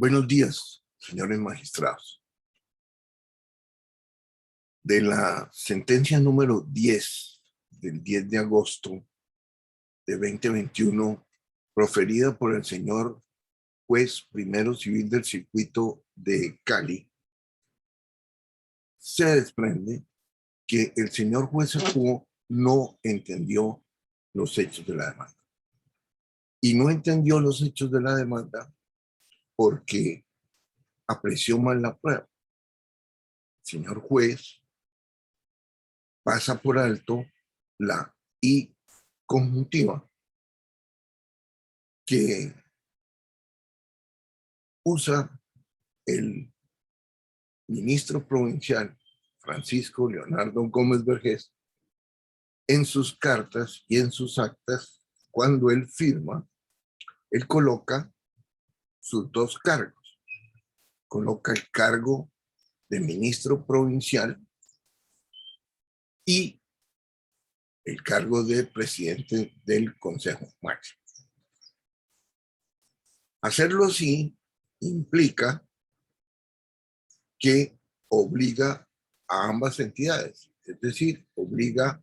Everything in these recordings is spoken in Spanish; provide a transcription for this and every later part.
Buenos días, señores magistrados. De la sentencia número 10 del 10 de agosto de 2021, proferida por el señor juez primero civil del circuito de Cali, se desprende que el señor juez Acuo no entendió los hechos de la demanda. Y no entendió los hechos de la demanda porque apreció mal la prueba. El señor juez pasa por alto la I conjuntiva que usa el ministro provincial Francisco Leonardo Gómez Vergés en sus cartas y en sus actas. Cuando él firma, él coloca sus dos cargos. Coloca el cargo de ministro provincial y el cargo de presidente del Consejo Máximo. Hacerlo así implica que obliga a ambas entidades, es decir, obliga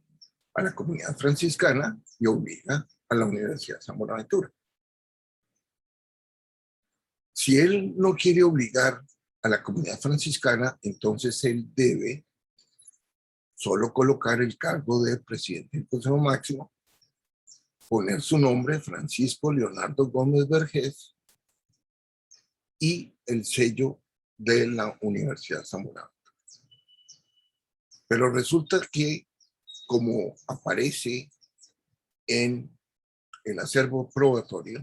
a la comunidad franciscana y obliga a la Universidad San Buenaventura. Si él no quiere obligar a la comunidad franciscana, entonces él debe solo colocar el cargo de presidente del Consejo Máximo, poner su nombre, Francisco Leonardo Gómez Vergés, y el sello de la Universidad San Buenaventura. Pero resulta que, como aparece en el acervo probatorio,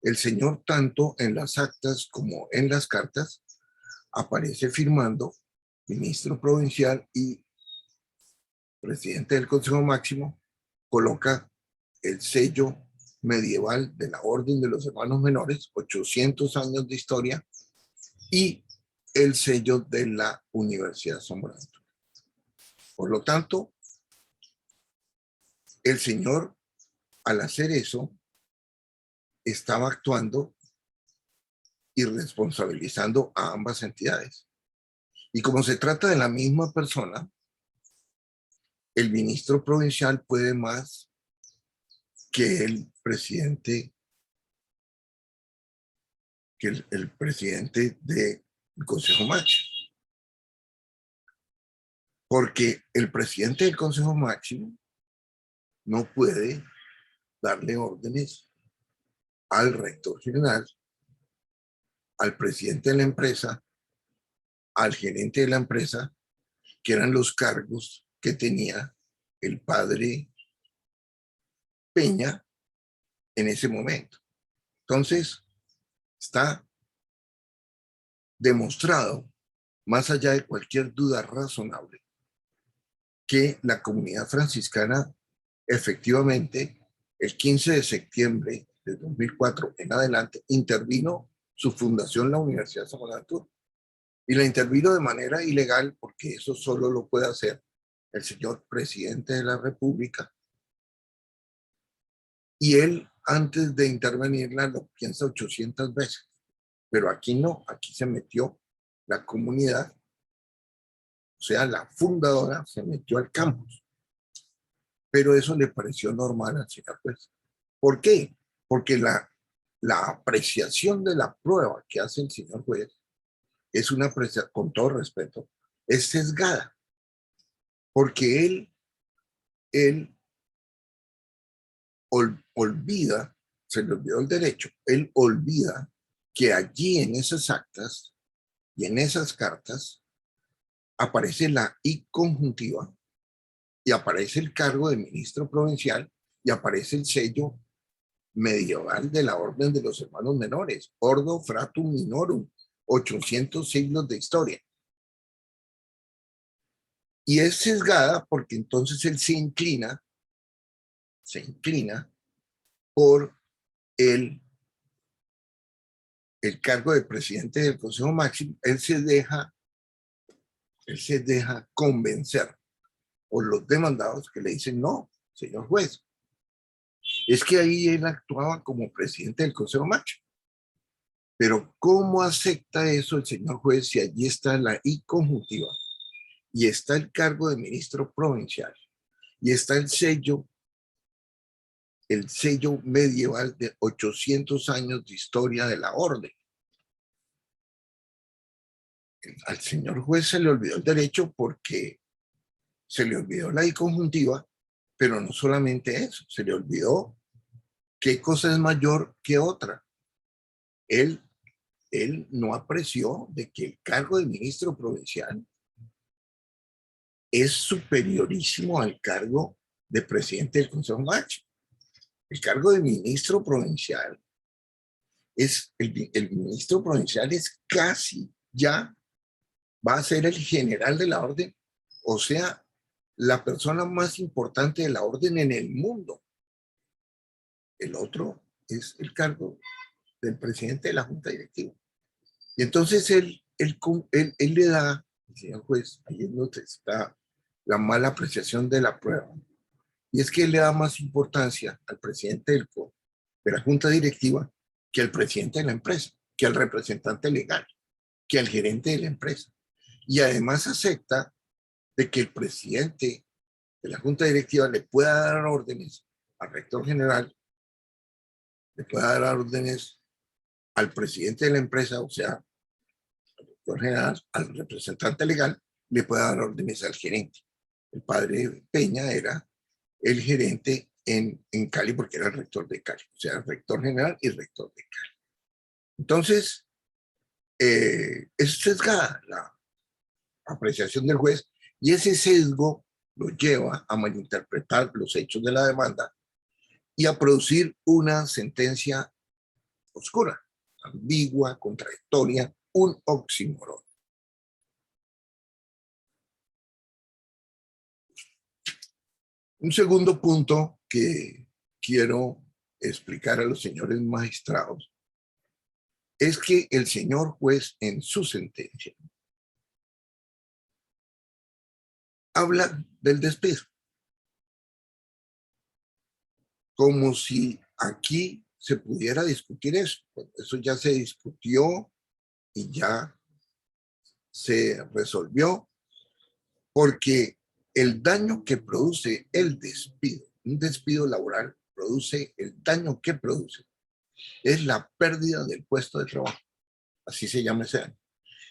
el señor, tanto en las actas como en las cartas, aparece firmando ministro provincial y presidente del Consejo Máximo, coloca el sello medieval de la Orden de los Hermanos Menores, 800 años de historia, y el sello de la Universidad San Buenaventura. Por lo tanto, el señor, al hacer eso, estaba actuando y responsabilizando a ambas entidades. Y como se trata de la misma persona, el ministro provincial puede más que el presidente, el presidente del Consejo Máximo. Porque el presidente del Consejo Máximo no puede darle órdenes al rector general, al presidente de la empresa, al gerente de la empresa, que eran los cargos que tenía el padre Peña en ese momento. Entonces, está demostrado, más allá de cualquier duda razonable, que la comunidad franciscana efectivamente el 15 de septiembre de 2004 en adelante intervino su fundación, la Universidad de San Buenaventura, y la intervino de manera ilegal porque eso solo lo puede hacer el señor presidente de la República, y él antes de intervenirla lo piensa 800 veces, pero aquí no, aquí se metió la comunidad, o sea, la fundadora se metió al campus, pero eso le pareció normal al señor juez. ¿Por qué? Porque la apreciación de la prueba que hace el señor juez es una apreciación, con todo respeto, es sesgada, porque él olvida, se le olvidó el derecho, él olvida que allí en esas actas y en esas cartas aparece la I conjuntiva y aparece el cargo de ministro provincial y aparece el sello medieval de la Orden de los Hermanos Menores, Ordo Fratum Minorum, 800 siglos de historia. Y es sesgada porque entonces él se inclina por el cargo de presidente del Consejo Máximo. Él se deja convencer por los demandados que le dicen: no, señor juez, es que ahí él actuaba como presidente del Consejo Máximo. Pero ¿cómo acepta eso el señor juez si allí está la I conjuntiva y está el cargo de ministro provincial y está el sello medieval de 800 años de historia de la orden? Al señor juez se le olvidó el derecho porque se le olvidó la I conjuntiva, pero no solamente eso, se le olvidó qué cosa es mayor que otra. Él, él no apreció de que el cargo de ministro provincial es superiorísimo al cargo de presidente del Consejo Máximo. El cargo de ministro provincial el ministro provincial es casi ya, va a ser el general de la orden, o sea, la persona más importante de la orden en el mundo. El otro es el cargo del presidente de la Junta Directiva. Y entonces él le da, señor juez, ahí es donde está la mala apreciación de la prueba, y es que él le da más importancia al presidente de la Junta Directiva que al presidente de la empresa, que al representante legal, que al gerente de la empresa. Y además acepta de que el presidente de la Junta Directiva le pueda dar órdenes al rector general, le pueda dar órdenes al presidente de la empresa, o sea, al rector general, al representante legal, le pueda dar órdenes al gerente. El padre Peña era el gerente en Cali porque era el rector de Cali, o sea, el rector general y el rector de Cali. Entonces, es sesgada la apreciación del juez y ese sesgo lo lleva a malinterpretar los hechos de la demanda y a producir una sentencia oscura, ambigua, contradictoria, un oxímoron. Un segundo punto que quiero explicar a los señores magistrados es que el señor juez en su sentencia habla del despido, como si aquí se pudiera discutir eso. Bueno, eso ya se discutió y ya se resolvió, porque el daño que produce el despido, un despido laboral, produce el daño que produce, es la pérdida del puesto de trabajo. Así se llama ese daño.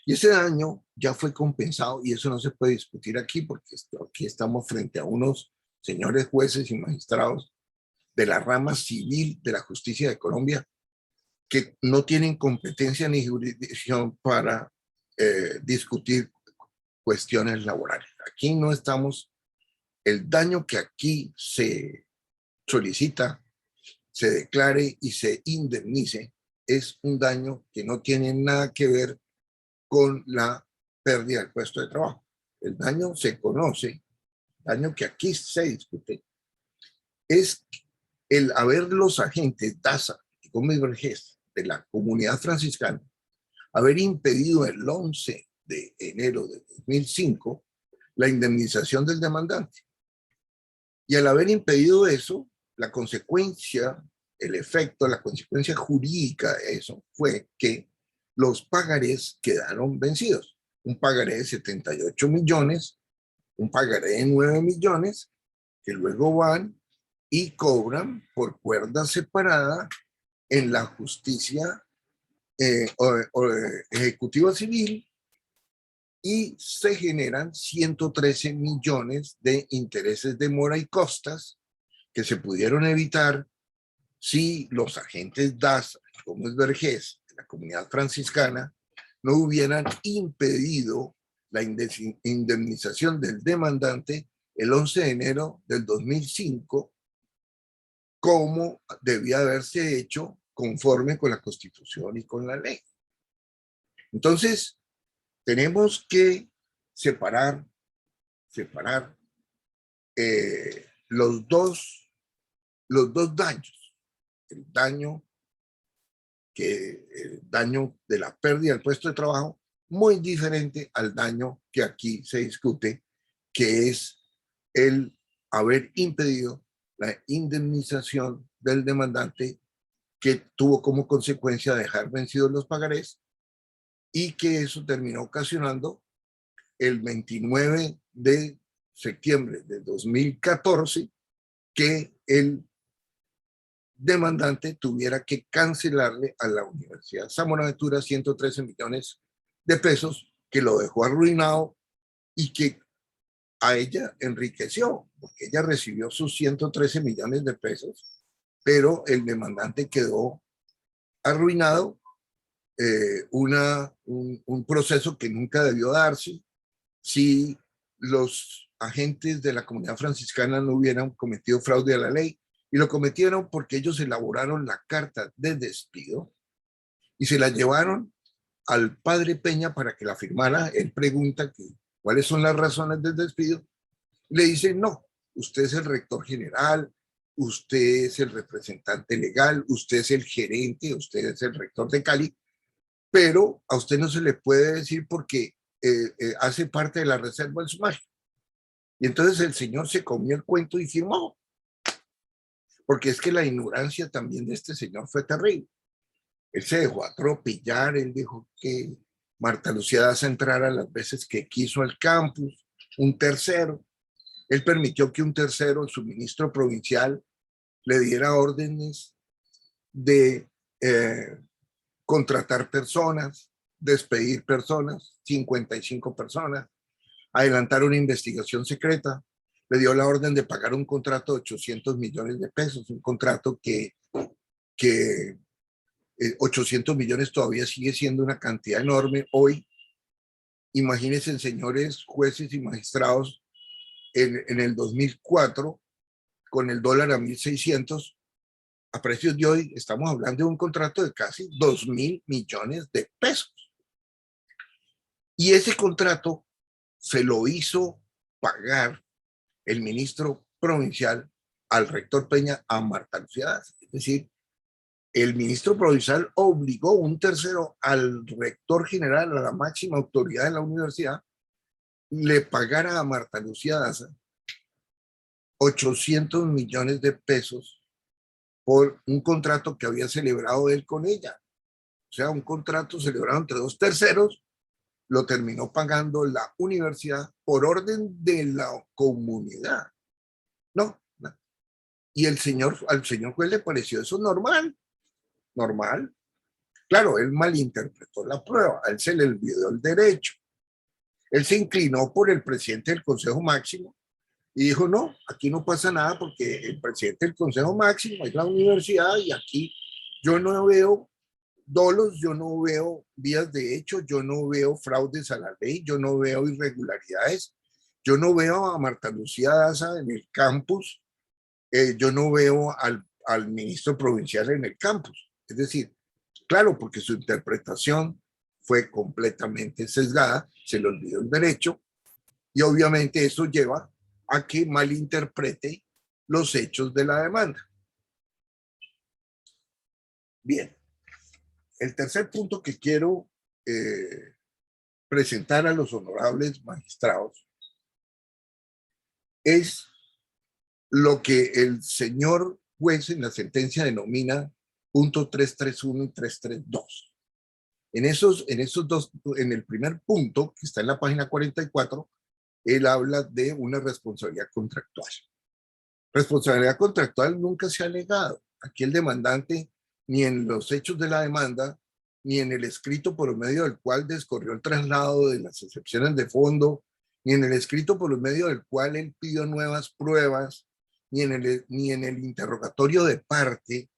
Y ese daño ya fue compensado y eso no se puede discutir aquí porque aquí estamos frente a unos señores jueces y magistrados de la rama civil de la justicia de Colombia que no tienen competencia ni jurisdicción para discutir cuestiones laborales. Aquí no estamos, el daño que aquí se solicita, se declare y se indemnice es un daño que no tiene nada que ver con la pérdida del puesto de trabajo. El daño se conoce, daño que aquí se discute, es el haber los agentes DASA y Gómez Vergés de la comunidad franciscana haber impedido el 11 de enero de 2005 la indemnización del demandante. Y al haber impedido eso, la consecuencia, el efecto, la consecuencia jurídica de eso fue que los pagarés quedaron vencidos. Un pagaré de 78 millones, un pagaré de 9 millones, que luego van y cobran por cuerda separada en la justicia ejecutiva civil y se generan 113 millones de intereses de mora y costas que se pudieron evitar si los agentes DAS, como Vergés, de la comunidad franciscana, no hubieran impedido la indemnización del demandante el 11 de enero del 2005, como debía haberse hecho conforme con la Constitución y con la ley. Entonces, tenemos que separar los dos daños. El daño de la pérdida del puesto de trabajo, muy diferente al daño que aquí se discute, que es el haber impedido la indemnización del demandante que tuvo como consecuencia dejar vencidos los pagarés y que eso terminó ocasionando el 29 de septiembre de 2014 que el demandante tuviera que cancelarle a la Universidad San Buenaventura 113 millones de pesos, que lo dejó arruinado y que a ella enriqueció, porque ella recibió sus 113 millones de pesos, pero el demandante quedó arruinado, un proceso que nunca debió darse. Si los agentes de la comunidad franciscana no hubieran cometido fraude a la ley, y lo cometieron porque ellos elaboraron la carta de despido y se la llevaron al padre Peña para que la firmara. Él pregunta que, cuáles son las razones del despido. Le dicen, no, usted es el rector general, usted es el representante legal, usted es el gerente, usted es el rector de Cali, pero a usted no se le puede decir porque hace parte de la reserva del SUMAG. Y entonces el señor se comió el cuento y firmó, porque es que la ignorancia también de este señor fue terrible. Él se dejó atropellar, él dijo que Marta Lucía Daza entrara las veces que quiso al campus, un tercero. Él permitió que un tercero, su ministro provincial, le diera órdenes de contratar personas, despedir personas, 55 personas, adelantar una investigación secreta, le dio la orden de pagar un contrato de 800 millones de pesos, un contrato que 800 millones todavía sigue siendo una cantidad enorme. Hoy, imagínense, señores jueces y magistrados, en el 2004, con el dólar a 1.600, a precios de hoy, estamos hablando de un contrato de casi 2.000 millones de pesos. Y ese contrato se lo hizo pagar el ministro provincial al rector Peña a Marta Lucía Daza. Es decir, el ministro provincial obligó un tercero al rector general, a la máxima autoridad de la universidad, le pagara a Marta Lucía Daza 800 millones de pesos por un contrato que había celebrado él con ella. O sea, un contrato celebrado entre dos terceros, lo terminó pagando la universidad por orden de la comunidad. No, no. Y al señor juez le pareció eso normal, normal. Claro, él malinterpretó la prueba, a él se le olvidó el derecho. Él se inclinó por el presidente del Consejo Máximo y dijo, no, aquí no pasa nada porque el presidente del Consejo Máximo es la universidad y aquí yo no veo dolos, yo no veo vías de hecho, yo no veo fraudes a la ley, yo no veo irregularidades, yo no veo a Marta Lucía Daza en el campus, yo no veo al ministro provincial en el campus. Es decir, claro, porque su interpretación fue completamente sesgada, se le olvidó el derecho y obviamente eso lleva a que malinterprete los hechos de la demanda. Bien, el tercer punto que quiero presentar a los honorables magistrados es lo que el señor juez en la sentencia denomina punto 331 y 332. En esos dos, en el primer punto, que está en la página 44, él habla de una responsabilidad contractual. Responsabilidad contractual nunca se ha alegado. Aquí el demandante, ni en los hechos de la demanda, ni en el escrito por medio del cual descorrió el traslado de las excepciones de fondo, ni en el escrito por medio del cual él pidió nuevas pruebas, ni en el interrogatorio de parte,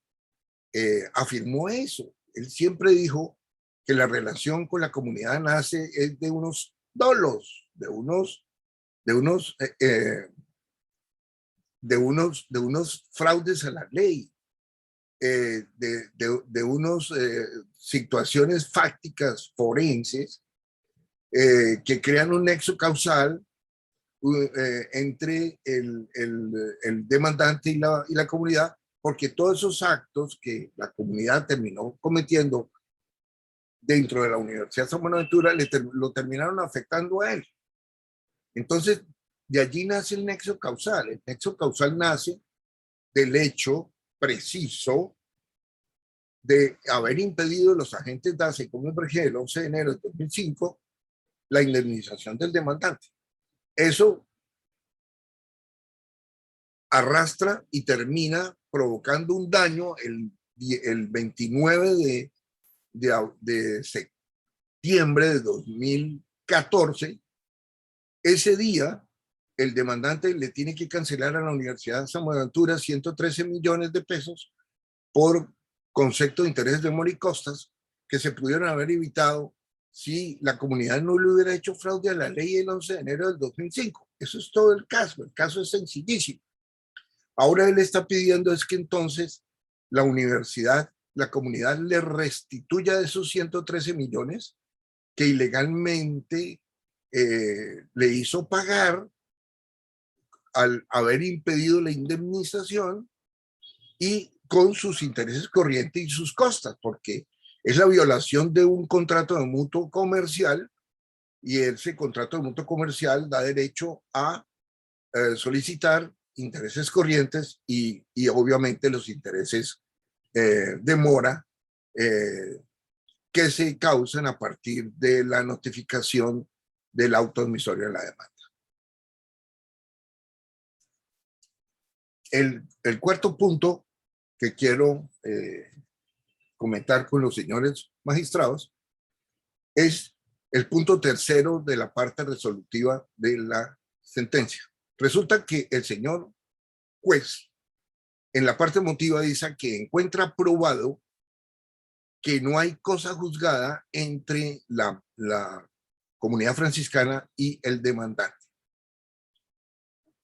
afirmó eso. Él siempre dijo que la relación con la comunidad nace es de unos dolos, de unos de unos fraudes a la ley, de unas situaciones fácticas forenses que crean un nexo causal entre el demandante y la comunidad, porque todos esos actos que la comunidad terminó cometiendo dentro de la Universidad San Buenaventura lo terminaron afectando a él. Entonces, de allí nace el nexo causal. El nexo causal nace del hecho preciso de haber impedido a los agentes DACE como el 11 de enero de 2005 la indemnización del demandante. Eso arrastra y termina provocando un daño el 29 de septiembre de 2014. Ese día, el demandante le tiene que cancelar a la Universidad de San Buenaventura 113 millones de pesos por concepto de interés de moricostas que se pudieron haber evitado si la comunidad no le hubiera hecho fraude a la ley el 11 de enero del 2005. Eso es todo el caso es sencillísimo. Ahora él está pidiendo es que entonces la universidad, la comunidad le restituya esos 113 millones que ilegalmente le hizo pagar al haber impedido la indemnización y con sus intereses corrientes y sus costas, porque es la violación de un contrato de mutuo comercial y ese contrato de mutuo comercial da derecho a solicitar intereses corrientes y obviamente los intereses de mora que se causan a partir de la notificación del auto admisorio de la demanda. El cuarto punto que quiero comentar con los señores magistrados es el punto tercero de la parte resolutiva de la sentencia. Resulta que el señor juez en la parte motiva dice que encuentra probado que no hay cosa juzgada entre la comunidad franciscana y el demandante.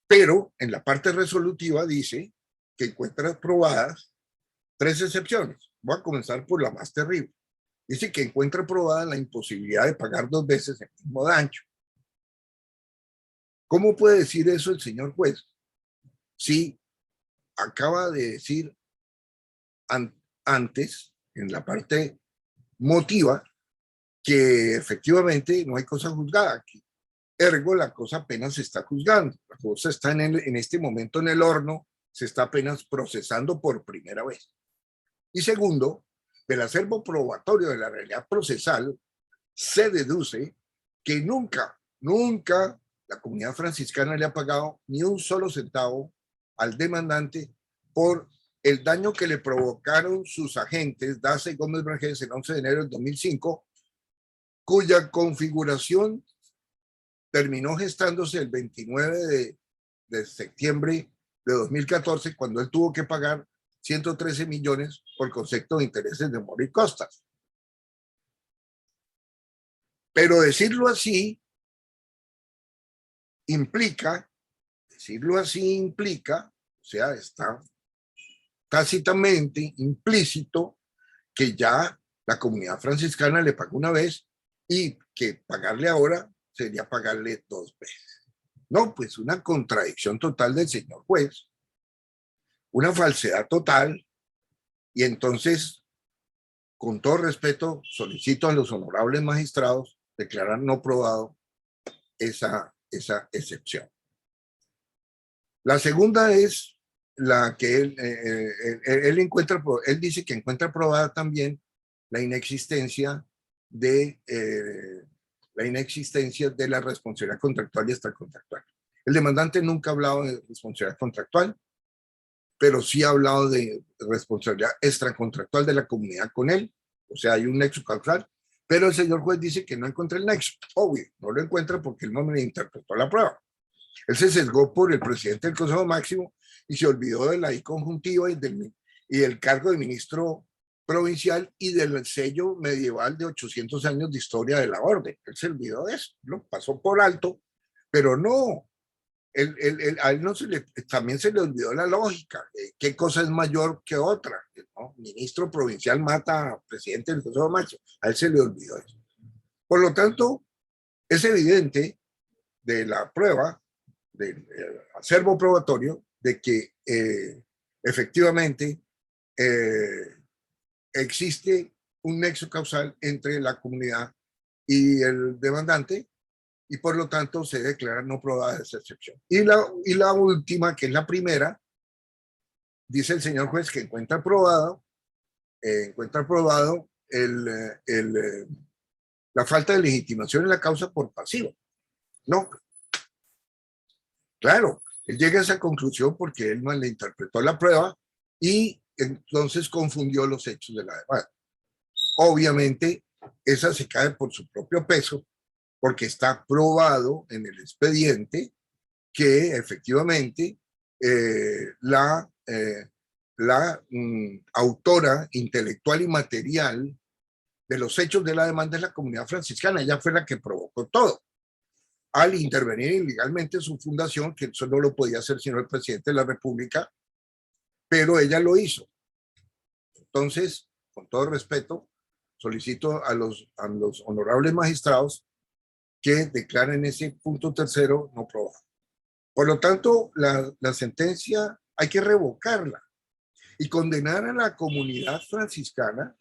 Pero en la parte resolutiva dice que encuentra probadas 3 excepciones. Voy a comenzar por la más terrible. Dice que encuentra probada la imposibilidad de pagar 2 veces el mismo daño. ¿Cómo puede decir eso el señor juez? Si acaba de decir antes, en la parte motiva, que efectivamente no hay cosa juzgada aquí. Ergo, la cosa apenas se está juzgando. La cosa está en este momento en el horno, se está apenas procesando por primera vez. Y segundo, del acervo probatorio de la realidad procesal, se deduce que nunca la comunidad franciscana le ha pagado ni un solo centavo al demandante por el daño que le provocaron sus agentes, Daza y Gómez Vergés, el 11 de enero del 2005, cuya configuración terminó gestándose el 29 de septiembre de 2014, cuando él tuvo que pagar 113 millones por concepto de intereses de mora y costas. Pero decirlo así implica, o sea, está tácitamente implícito que ya la comunidad franciscana le pagó una vez y que pagarle ahora sería pagarle 2 veces. No, pues una contradicción total del señor juez, una falsedad total, y entonces, con todo respeto, solicito a los honorables magistrados declarar no probado esa excepción. La segunda es la que él dice que encuentra probada también la inexistencia de la responsabilidad contractual y extracontractual. El demandante nunca ha hablado de responsabilidad contractual, pero sí ha hablado de responsabilidad extracontractual de la comunidad con él, o sea, hay un nexo causal, pero el señor juez dice que no encuentra el nexo. Obvio, no lo encuentra porque él no me interpretó la prueba. Él se sesgó por el presidente del Consejo Máximo y se olvidó de la I conjuntiva y del cargo de ministro provincial y del sello medieval de 800 años de historia de la orden. Él se olvidó de eso, lo pasó por alto, pero no, a él no también se le olvidó la lógica. ¿Qué cosa es mayor que otra? ¿No? Ministro provincial mata a presidente del Consejo Máximo, a él se le olvidó eso. Por lo tanto, es evidente de la prueba, del acervo probatorio, de que efectivamente existe un nexo causal entre la comunidad y el demandante, y por lo tanto se declara no probada esa excepción. Y la última, que es la primera, dice el señor juez que encuentra probado encuentra probado la falta de legitimación en la causa por pasivo. No, claro, él llega a esa conclusión porque él malinterpretó la prueba y entonces confundió los hechos de la demanda. Obviamente, esa se cae por su propio peso porque está probado en el expediente que efectivamente la autora intelectual y material de los hechos de la demanda es la comunidad franciscana. Ella fue la que provocó todo al intervenir ilegalmente en su fundación, que eso no lo podía hacer sino el presidente de la República, pero ella lo hizo. Entonces, con todo respeto, solicito a los honorables magistrados que declaren ese punto tercero no probado. Por lo tanto, la sentencia hay que revocarla y condenar a la comunidad franciscana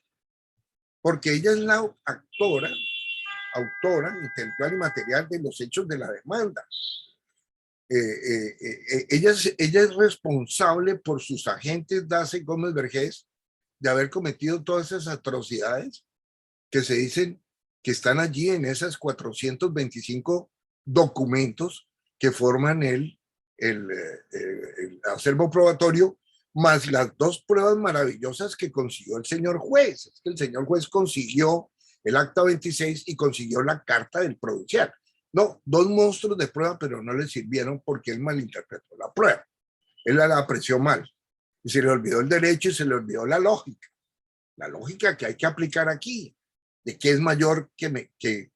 porque ella es la autora intelectual y material de los hechos de la demanda. Ella es responsable por sus agentes Daza y Gómez Vergés de haber cometido todas esas atrocidades que se dicen que están allí en esas 425 documentos que forman el acervo probatorio, más las dos pruebas maravillosas que consiguió el señor juez. Es que el señor juez consiguió el acta 26 y consiguió la carta del provincial. No, dos monstruos de prueba, pero no le sirvieron porque él malinterpretó la prueba. Él la apreció mal. Y se le olvidó el derecho y se le olvidó la lógica. La lógica que hay que aplicar aquí, de qué es mayor que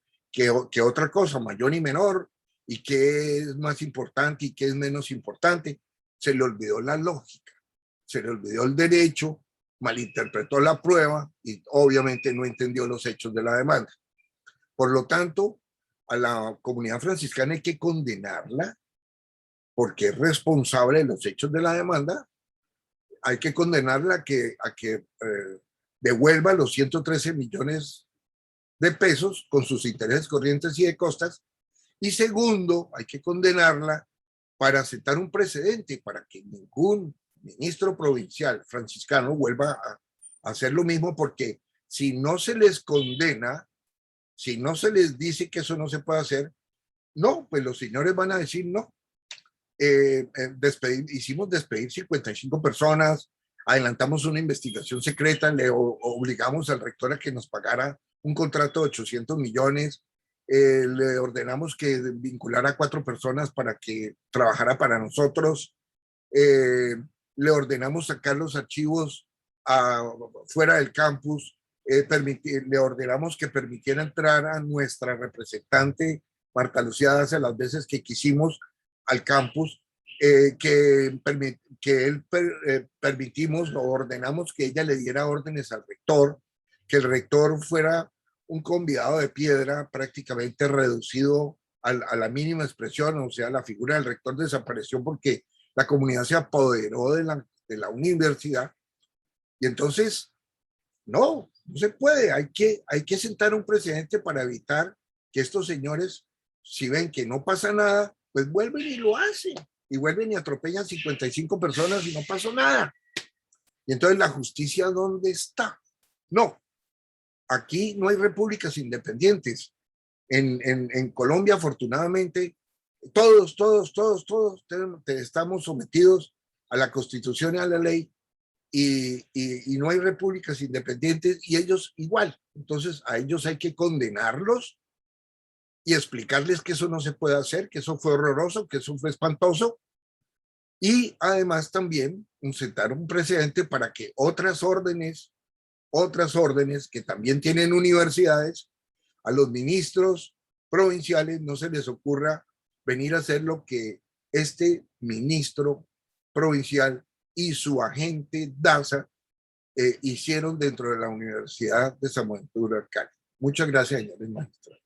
otra cosa, mayor y menor, y qué es más importante y qué es menos importante. Se le olvidó la lógica, se le olvidó el derecho, malinterpretó la prueba y obviamente no entendió los hechos de la demanda. Por lo tanto, a la comunidad franciscana hay que condenarla porque es responsable de los hechos de la demanda. Hay que condenarla a que devuelva los 113 millones de pesos con sus intereses corrientes y de costas. Y segundo, hay que condenarla para aceptar un precedente, para que ningún ministro provincial franciscano vuelva a hacer lo mismo, porque si no se les condena, si no se les dice que eso no se puede hacer, no, pues los señores van a decir no. Hicimos despedir 55 personas, adelantamos una investigación secreta, le obligamos al rector a que nos pagara un contrato de 800 millones, le ordenamos que vinculara a 4 personas para que trabajara para nosotros, le ordenamos sacar los archivos fuera del campus, le ordenamos que permitiera entrar a nuestra representante Marta Lucía Daza las veces que quisimos al campus, permitimos o ordenamos que ella le diera órdenes al rector, que el rector fuera un convidado de piedra prácticamente reducido a la mínima expresión, o sea, la figura del rector desapareció porque la comunidad se apoderó de la universidad. Y entonces, no se puede, hay que sentar un precedente para evitar que estos señores, si ven que no pasa nada, pues vuelven y lo hacen, y vuelven y atropellan 55 personas y no pasó nada. Y entonces la justicia, ¿dónde está? No, aquí no hay repúblicas independientes. En Colombia, afortunadamente, todos estamos sometidos a la Constitución y a la ley, y no hay repúblicas independientes, y ellos igual. Entonces a ellos hay que condenarlos y explicarles que eso no se puede hacer, que eso fue horroroso, que eso fue espantoso, y además también sentar un precedente para que otras órdenes que también tienen universidades, a los ministros provinciales no se les ocurra venir a hacer lo que este ministro provincial y su agente Daza hicieron dentro de la Universidad de San Buenaventura Cali. Muchas gracias, señores maestros.